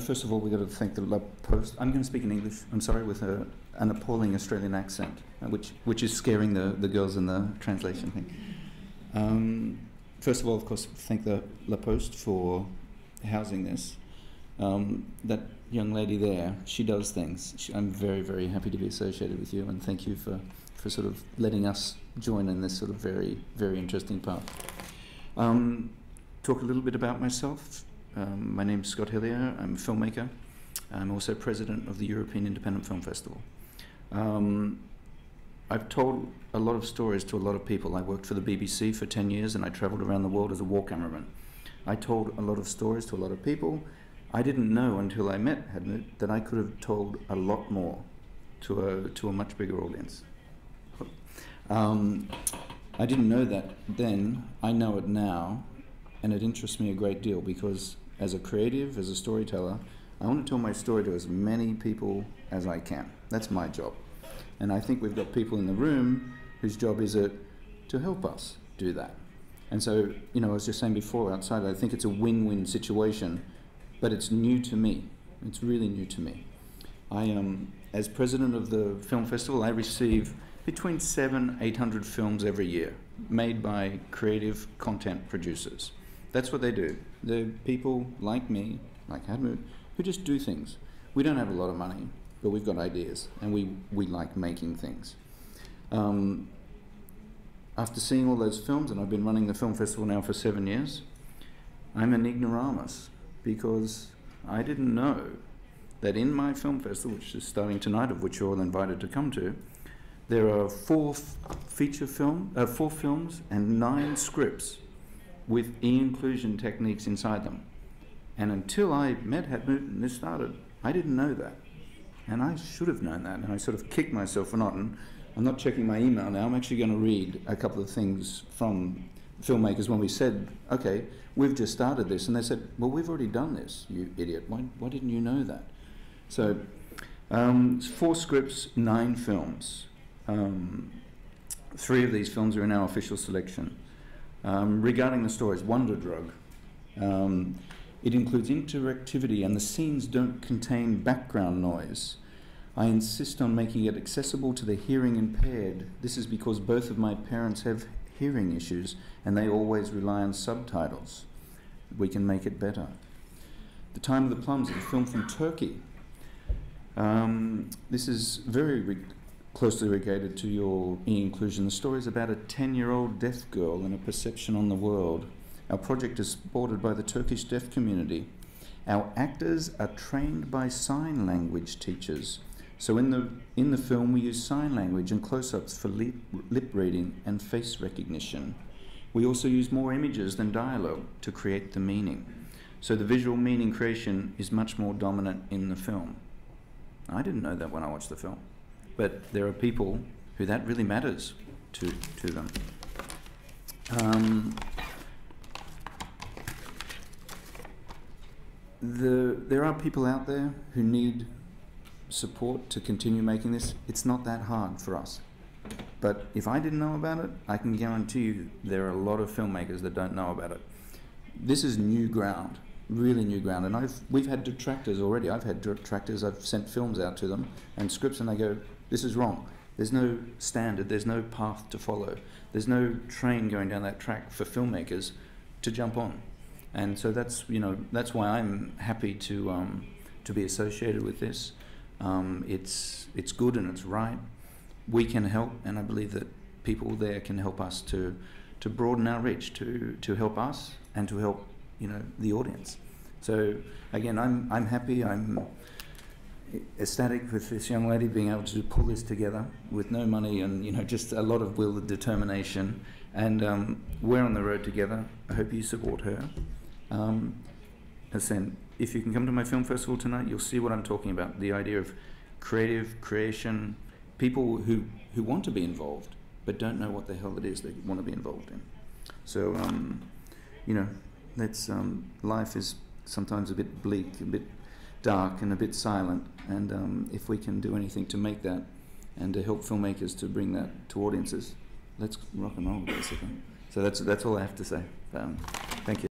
First of all, we've got to thank the La Post. I'm going to speak in English, I'm sorry, with an appalling Australian accent, which is scaring the girls in the translation thing. First of all, of course, thank the La Post for housing this. That young lady there, she does things. I'm very, very happy to be associated with you, and thank you for sort of letting us join in this sort of very, very interesting path. Talk a little bit about myself. My name's Scott Hillier. I'm a filmmaker. I'm also president of the European Independent Film Festival. I've told a lot of stories to a lot of people. I worked for the BBC for 10 years and I traveled around the world as a war cameraman. I told a lot of stories to a lot of people. I didn't know until I met Hadmut that I could have told a lot more to a much bigger audience. I didn't know that then. I know it now, and it interests me a great deal because as a creative, as a storyteller, I want to tell my story to as many people as I can. That's my job. And I think we've got people in the room whose job is it to help us do that. And so, I was just saying before outside, I think it's a win-win situation, but it's new to me. It's really new to me. As president of the film festival, I receive between 700 and 800 films every year made by creative content producers. That's what they do. They're people like me, like Hadmut, who just do things. We don't have a lot of money, but we've got ideas, and we like making things. After seeing all those films, and I've been running the film festival now for 7 years, I'm an ignoramus, because I didn't know that in my film festival, which is starting tonight, of which you're all invited to come to, there are 4 films and 9 scripts with e-inclusion techniques inside them. And until I met Hadmut and this started, I didn't know that. And I should have known that, and I sort of kicked myself for not. And I'm not checking my email now. I'm actually going to read a couple of things from filmmakers when we said, okay, we've just started this. And they said, well, we've already done this, you idiot. Why didn't you know that? So 4 scripts, 9 films. 3 of these films are in our official selection. Regarding the stories, Wonder Drug. It includes interactivity and the scenes don't contain background noise. I insist on making it accessible to the hearing impaired. This is because both of my parents have hearing issues and they always rely on subtitles. We can make it better. The Time of the Plums is a film from Turkey. This is very closely related to your e-inclusion. The story is about a 10-year-old deaf girl and a perception on the world. Our project is supported by the Turkish deaf community. Our actors are trained by sign language teachers. So in the film we use sign language and close-ups for lip reading and face recognition. We also use more images than dialogue to create the meaning. So the visual meaning creation is much more dominant in the film. I didn't know that when I watched the film. But there are people who that really matters to them. There are people out there who need support to continue making this. It's not that hard for us. But if I didn't know about it, I can guarantee you there are a lot of filmmakers that don't know about it. This is new ground, really new ground. And we've had detractors already. I've had detractors, I've sent films out to them and scripts and they go, this is wrong. There's no standard, there's no path to follow. There's no train going down that track for filmmakers to jump on. And so that's why I'm happy to be associated with this. It's good and it's right. We can help, and I believe that people there can help us to broaden our reach, to help us and to help the audience. So again, I'm happy. I'm ecstatic with this young lady being able to pull this together with no money and just a lot of will and determination. And we're on the road together. I hope you support her. As said, if you can come to my film festival tonight, you'll see what I'm talking about. The idea of creative creation, people who want to be involved but don't know what the hell it is they want to be involved in. So life is sometimes a bit bleak, a bit dark and a bit silent, and if we can do anything to make that and to help filmmakers to bring that to audiences, let's rock and roll basically. So that's all I have to say. Thank you.